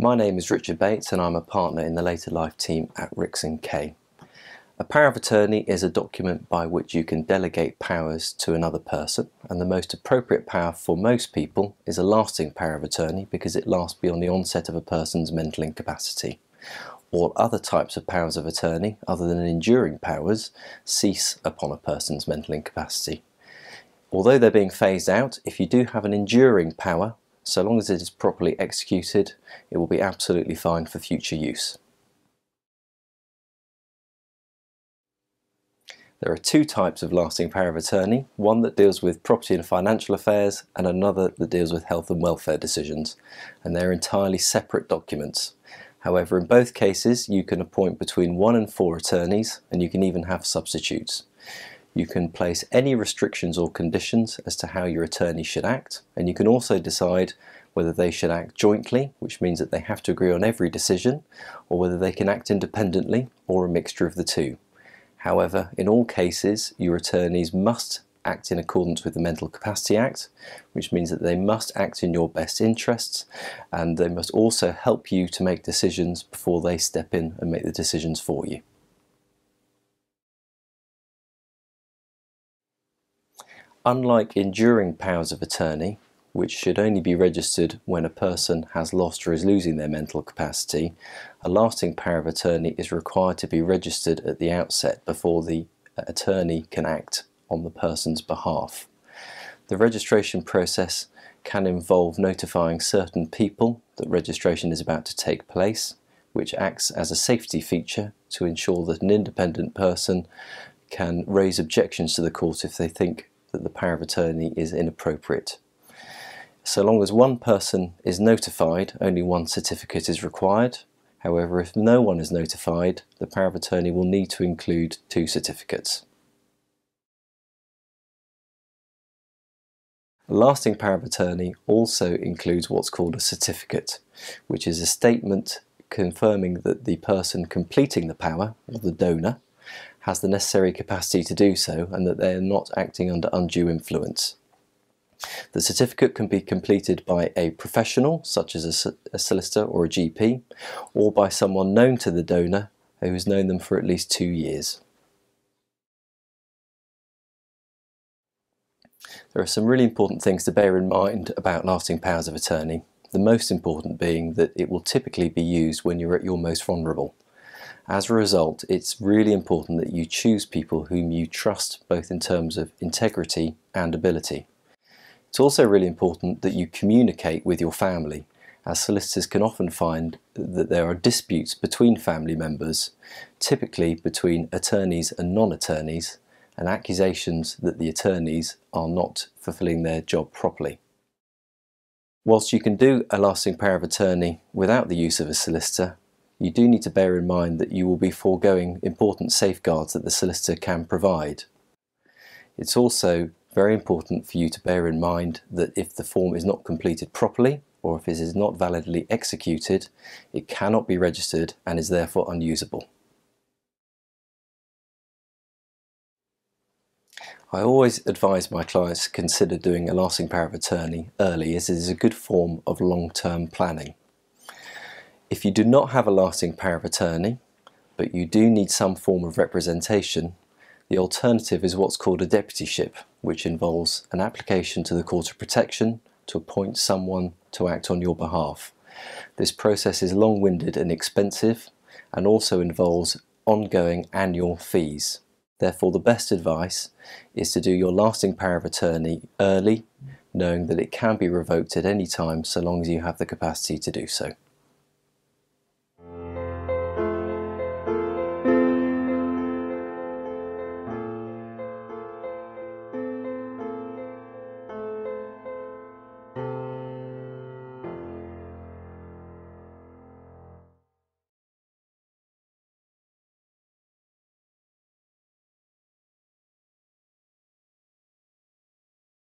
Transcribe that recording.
My name is Richard Bates and I'm a partner in the Later Life team at Rix & Kay. A power of attorney is a document by which you can delegate powers to another person, and the most appropriate power for most people is a lasting power of attorney because it lasts beyond the onset of a person's mental incapacity. All other types of powers of attorney, other than enduring powers, cease upon a person's mental incapacity. Although they're being phased out, if you do have an enduring power, so long as it is properly executed, it will be absolutely fine for future use. There are two types of lasting power of attorney, one that deals with property and financial affairs and another that deals with health and welfare decisions, and they're entirely separate documents. However, in both cases you can appoint between 1 and 4 attorneys, and you can even have substitutes. You can place any restrictions or conditions as to how your attorney should act, and you can also decide whether they should act jointly, which means that they have to agree on every decision, or whether they can act independently or a mixture of the two. However, in all cases, your attorneys must act in accordance with the Mental Capacity Act, which means that they must act in your best interests, and they must also help you to make decisions before they step in and make the decisions for you. Unlike enduring powers of attorney, which should only be registered when a person has lost or is losing their mental capacity, a lasting power of attorney is required to be registered at the outset before the attorney can act on the person's behalf. The registration process can involve notifying certain people that registration is about to take place, which acts as a safety feature to ensure that an independent person can raise objections to the court if they think that the power of attorney is inappropriate. So long as one person is notified, only one certificate is required. However, if no one is notified, the power of attorney will need to include 2 certificates. A lasting power of attorney also includes what's called a certificate, which is a statement confirming that the person completing the power, or the donor, has the necessary capacity to do so and that they are not acting under undue influence. The certificate can be completed by a professional, such as a solicitor or a GP, or by someone known to the donor who has known them for at least 2 years. There are some really important things to bear in mind about lasting powers of attorney, the most important being that it will typically be used when you're at your most vulnerable. As a result, it's really important that you choose people whom you trust both in terms of integrity and ability. It's also really important that you communicate with your family, as solicitors can often find that there are disputes between family members, typically between attorneys and non-attorneys, and accusations that the attorneys are not fulfilling their job properly. Whilst you can do a lasting power of attorney without the use of a solicitor, you do need to bear in mind that you will be foregoing important safeguards that the solicitor can provide. It's also very important for you to bear in mind that if the form is not completed properly, or if it is not validly executed, it cannot be registered and is therefore unusable. I always advise my clients to consider doing a lasting power of attorney early, as it is a good form of long-term planning. If you do not have a lasting power of attorney, but you do need some form of representation, the alternative is what's called a deputyship, which involves an application to the Court of Protection to appoint someone to act on your behalf. This process is long-winded and expensive, and also involves ongoing annual fees. Therefore, the best advice is to do your lasting power of attorney early, knowing that it can be revoked at any time so long as you have the capacity to do so.